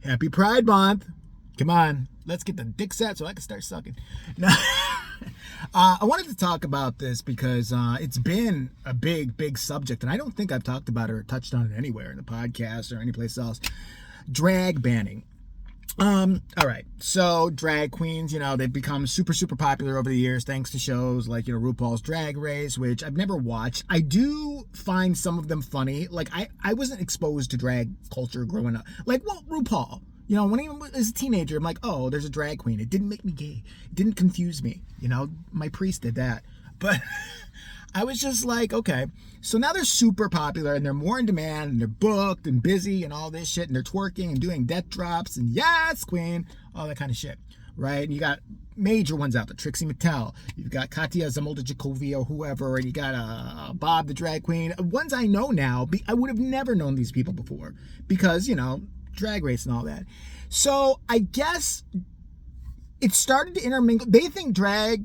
Happy Pride Month. Come on, let's get the dick set so I can start sucking. No. I wanted to talk about this because it's been a big subject, and I don't think I've talked about it or touched on it anywhere in the podcast or anyplace else. Drag banning. All right. So drag queens, they've become super popular over the years thanks to shows like, RuPaul's Drag Race, which I've never watched. I do find some of them funny. Like I wasn't exposed to drag culture growing up. Like, well, RuPaul, when I was a teenager, I'm like, oh, there's a drag queen. It didn't make me gay. It didn't confuse me. My priest did that. But I was just like, okay. So now they're super popular and they're more in demand and they're booked and busy and all this shit and they're twerking and doing death drops and yes, queen, all that kind of shit, right? And you got major ones out there, Trixie Mattel, you've got Katya Zamolda-Jacoby or whoever, and you got Bob the drag queen. Ones I know now, I would have never known these people before because, Drag Race and all that. So I guess it started to intermingle. They think drag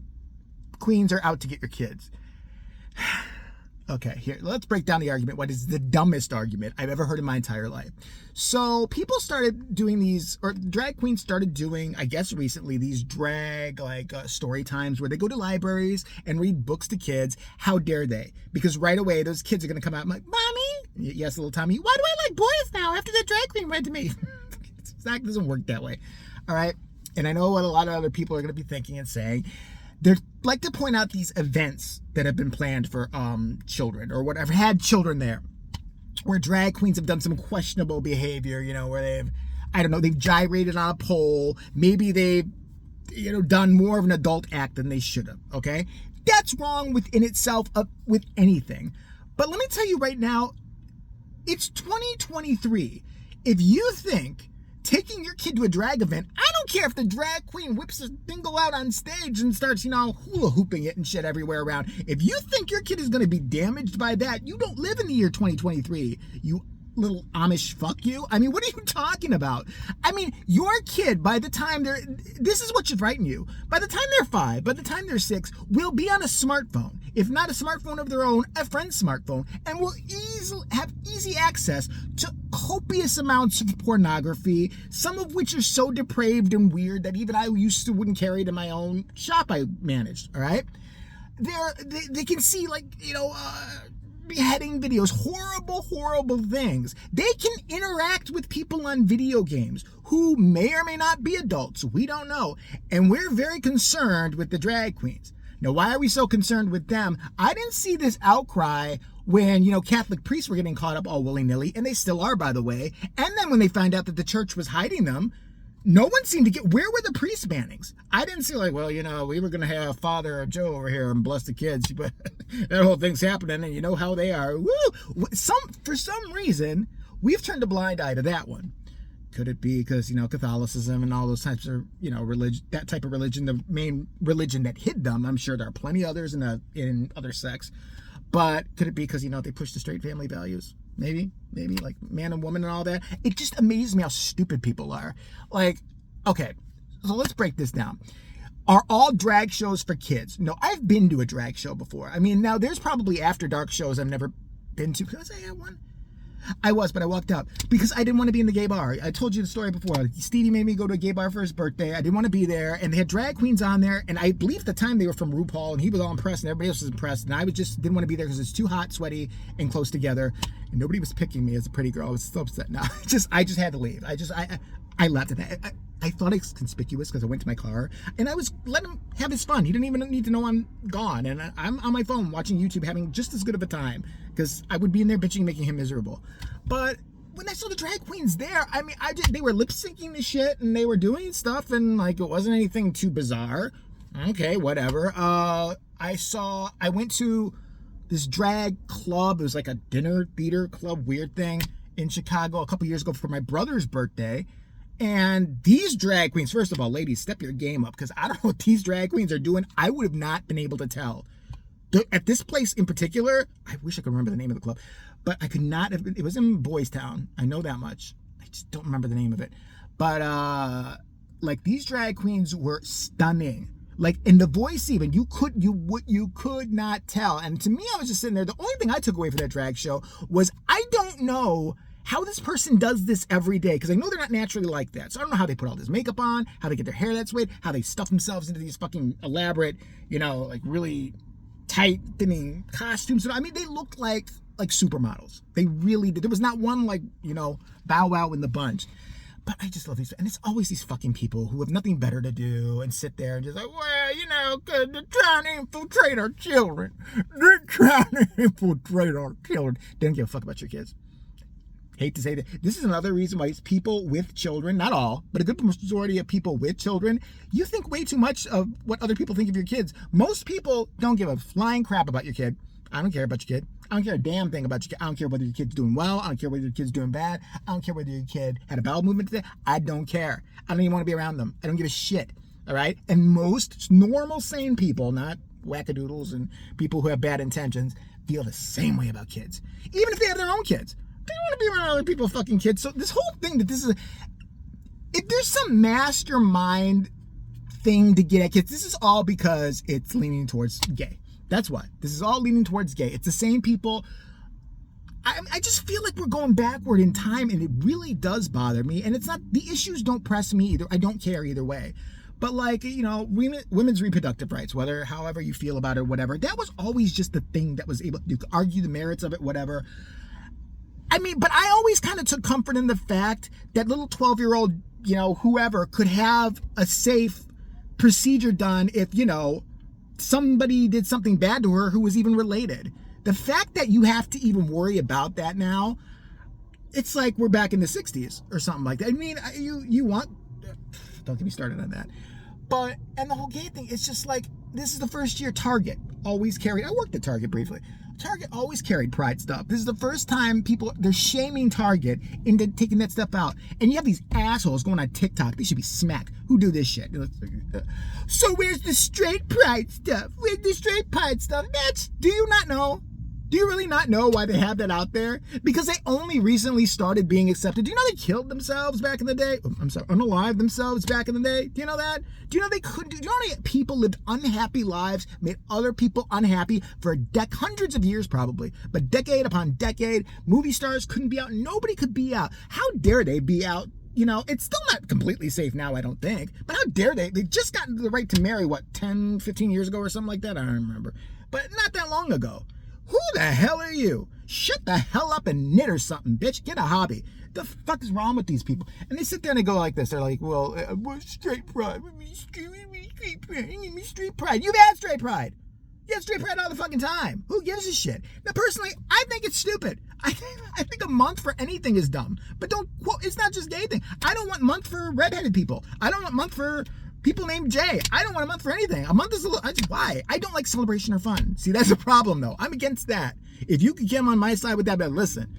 queens are out to get your kids. Okay, here, let's break down the argument. What is the dumbest argument I've ever heard in my entire life? So people started doing these, or drag queens started doing, I guess recently, these drag story times where they go to libraries and read books to kids. How dare they? Because right away, those kids are going to come out and like, Mommy? Yes, little Tommy. Why do I like boys now after the drag queen read to me? That doesn't work that way. All right? And I know what a lot of other people are going to be thinking and saying. They'd like to point out these events that have been planned for children or whatever, had children there, where drag queens have done some questionable behavior, where they've gyrated on a pole. Maybe they've, done more of an adult act than they should have, okay? That's wrong within itself with anything. But let me tell you right now, it's 2023. If you think taking your kid to a drag event, I don't care if the drag queen whips a dingle out on stage and starts, hula hooping it and shit everywhere around. If you think your kid is going to be damaged by that, you don't live in the year 2023, you little Amish fuck you. I mean, what are you talking about? I mean, your kid, by the time this is what should frighten you. By the time they're 5, by the time they're 6, will be on a smartphone. If not a smartphone of their own, a friend's smartphone, and will have easy access to copious amounts of pornography, some of which are so depraved and weird that even I wouldn't carry to my own shop I managed, all right? They can see, beheading videos, horrible things. They can interact with people on video games who may or may not be adults. We don't know. And we're very concerned with the drag queens. Now, why are we so concerned with them? I didn't see this outcry when, Catholic priests were getting caught up all willy-nilly, and they still are, by the way. And then when they found out that the church was hiding them, no one seemed to get, where were the priest bannings? I didn't see we were going to have Father Joe over here and bless the kids, but that whole thing's happening and you know how they are. Woo! For some reason, we've turned a blind eye to that one. Could it be because, Catholicism and all those types of, religion, that type of religion, the main religion that hid them? I'm sure there are plenty others in other sects. But could it be because, they push the straight family values? Maybe like man and woman and all that. It just amazes me how stupid people are. Okay, so let's break this down. Are all drag shows for kids? No, I've been to a drag show before. I mean, now there's probably after dark shows I've never been to. Was I at one? I was, but I walked out because I didn't want to be in the gay bar. I told you the story before. Stevie made me go to a gay bar for his birthday. I didn't want to be there, and they had drag queens on there, and I believe at the time they were from RuPaul, and he was all impressed, and everybody else was impressed, and I didn't want to be there because it's too hot, sweaty, and close together, and nobody was picking me as a pretty girl. I was so upset. No, I just had to leave. I left it. I thought it was conspicuous because I went to my car and I was letting him have his fun. He didn't even need to know I'm gone. And I'm on my phone watching YouTube having just as good of a time because I would be in there bitching, making him miserable. But when I saw the drag queens there, I mean, they were lip syncing the shit and they were doing stuff and it wasn't anything too bizarre. Okay, whatever. I went to this drag club. It was like a dinner theater club, weird thing in Chicago a couple years ago for my brother's birthday. And these drag queens, first of all, ladies, step your game up because I don't know what these drag queens are doing. I would have not been able to tell. At this place in particular, I wish I could remember the name of the club, but I could not have been. It was in Boys Town. I know that much. I just don't remember the name of it. But these drag queens were stunning. In the voice even, you could not tell. And to me, I was just sitting there. The only thing I took away from that drag show was I don't know how this person does this every day, because I know they're not naturally like that. So I don't know how they put all this makeup on, how they get their hair that way, how they stuff themselves into these fucking elaborate, like really tight fitting costumes. I mean, they looked like supermodels. They really did. There was not one Bow Wow in the bunch. But I just love these, and it's always these fucking people who have nothing better to do and sit there and just like, well, cause they're trying to infiltrate our children. They're trying to infiltrate our children. They don't give a fuck about your kids. Hate to say that. This is another reason why people with children, not all, but a good majority of people with children, you think way too much of what other people think of your kids. Most people don't give a flying crap about your kid. I don't care about your kid. I don't care a damn thing about your kid. I don't care whether your kid's doing well. I don't care whether your kid's doing bad. I don't care whether your kid had a bowel movement today. I don't care. I don't even want to be around them. I don't give a shit. All right? And most normal, sane people, not wackadoodles and people who have bad intentions, feel the same way about kids. Even if they have their own kids. They don't want to be around other people's fucking kids. So this whole thing that this is... If there's some mastermind thing to get at kids, this is all because it's leaning towards gay. That's why. This is all leaning towards gay. It's the same people. I just feel like we're going backward in time, and it really does bother me. And it's not, the issues don't press me either. I don't care either way. But women's reproductive rights, however you feel about it or whatever, that was always just the thing that was able to argue the merits of it, whatever. I mean, but I always kind of took comfort in the fact that little 12-year-old, whoever could have a safe procedure done if, somebody did something bad to her who was even related. The fact that you have to even worry about that now, it's like we're back in the 60s or something like that. I mean, you want... Don't get me started on that. And the whole gay thing, it's just like, this is the first year Target always carried... I worked at Target briefly. Target always carried pride stuff. This is the first time they're shaming Target into taking that stuff out. And you have these assholes going on TikTok. They should be smacked. Who do this shit? So where's the straight pride stuff? Where's the straight pride stuff? Bitch, do you not know? Do you really not know why they have that out there? Because they only recently started being accepted. Do you know they killed themselves back in the day? I'm sorry, unalived themselves back in the day? Do you know that? Do you know they couldn't? Do you know how many people lived unhappy lives, made other people unhappy for hundreds of years probably, but decade upon decade? Movie stars couldn't be out. Nobody could be out. How dare they be out? It's still not completely safe now, I don't think. But how dare they? They just got the right to marry, 10, 15 years ago or something like that? I don't remember. But not that long ago. Who the hell are you? Shut the hell up and knit or something, bitch. Get a hobby. The fuck is wrong with these people? And they sit there and they go like this. They're like, well, we're straight pride. Street pride. You've had straight pride. You have straight pride all the fucking time. Who gives a shit? Now, personally, I think it's stupid. I think a month for anything is dumb. But it's not just gay thing. I don't want a month for redheaded people. I don't want a month for people named Jay. I don't want a month for anything. A month is why? I don't like celebration or fun. See, that's a problem, though. I'm against that. If you could get on my side with that, but listen.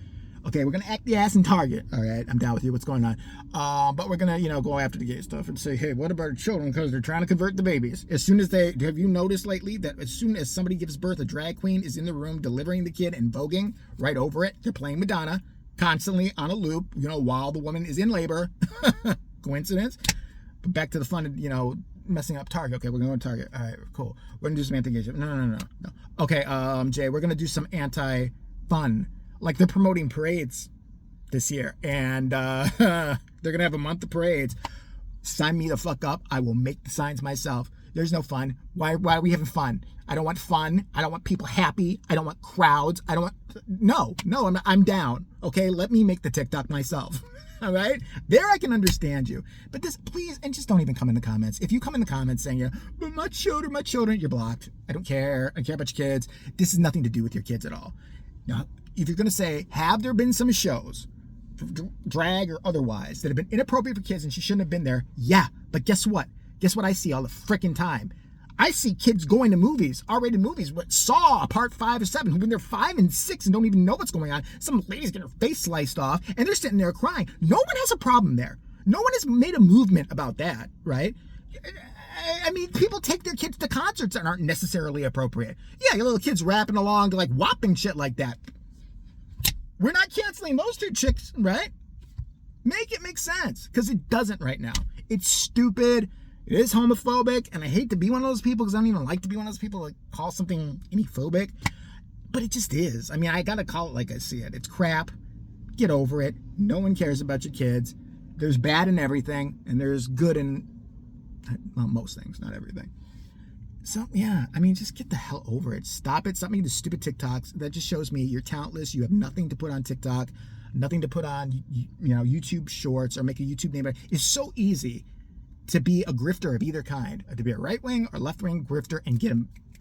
Okay, we're going to act the ass in Target. All right, I'm down with you. What's going on? But we're going to, go after the gay stuff and say, hey, what about children? Because they're trying to convert the babies. As soon as have you noticed lately that as soon as somebody gives birth, a drag queen is in the room delivering the kid and voguing right over it? They're playing Madonna constantly on a loop, while the woman is in labor. Coincidence? But back to the fun, messing up Target. Okay, we're going to Target. All right, cool. We're going to do some anti-engagement. No. Okay, Jay, we're going to do some anti-fun. Like they're promoting parades this year. And they're going to have a month of parades. Sign me the fuck up. I will make the signs myself. There's no fun. Why are we having fun? I don't want fun. I don't want people happy. I don't want crowds. I don't want... No, I'm down. Okay, let me make the TikTok myself. All right? There I can understand you. But please, and just don't even come in the comments. If you come in the comments saying, but my children, you're blocked. I don't care. I care about your kids. This has nothing to do with your kids at all. Now, if you're going to say, have there been some shows, drag or otherwise, that have been inappropriate for kids and she shouldn't have been there? Yeah, but guess what? Guess what I see all the frickin' time? I see kids going to movies, R-rated movies, Saw Part 5 or 7, when they're 5 and 6 and don't even know what's going on. Some lady's getting her face sliced off, and they're sitting there crying. No one has a problem there. No one has made a movement about that, right? I mean, people take their kids to concerts that aren't necessarily appropriate. Yeah, your little kids rapping along to like WAP and shit like that. We're not canceling those two chicks, right? Make it make sense, because it doesn't right now. It's stupid. It is homophobic, and I hate to be one of those people because I don't even like to be one of those people that call something any phobic, but it just is. I mean, I gotta call it like I see it. It's crap. Get over it. No one cares about your kids. There's bad in everything, and there's good in, well, most things, not everything. So, yeah, I mean, just get the hell over it. Stop it. Stop making the stupid TikToks. That just shows me you're talentless. You have nothing to put on TikTok, nothing to put on, YouTube Shorts or make a YouTube name. It's so easy to be a grifter of either kind, to be a right-wing or left-wing grifter and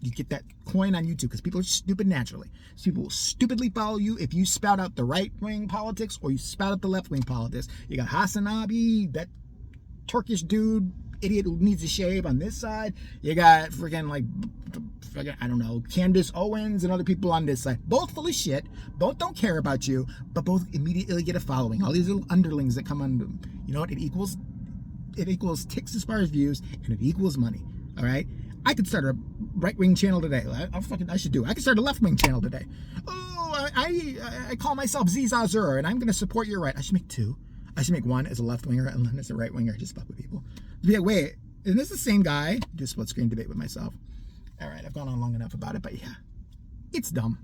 you get that coin on YouTube, because people are stupid naturally. So people will stupidly follow you if you spout out the right-wing politics or you spout out the left-wing politics. You got Hassan Abi, that Turkish dude, idiot who needs to shave on this side. You got I don't know, Candace Owens and other people on this side. Both full of shit. Both don't care about you, but both immediately get a following. All these little underlings that come on them. You know what? It equals ticks as far as views, and it equals money. All right? I could start a right-wing channel today. I should do it. I could start a left-wing channel today. Oh, I call myself Ziza Zur, and I'm going to support your right. I should make two. I should make one as a left-winger and one as a right-winger. Just fuck with people. Yeah, wait, isn't this the same guy? Do a split-screen debate with myself. All right, I've gone on long enough about it, but yeah, it's dumb.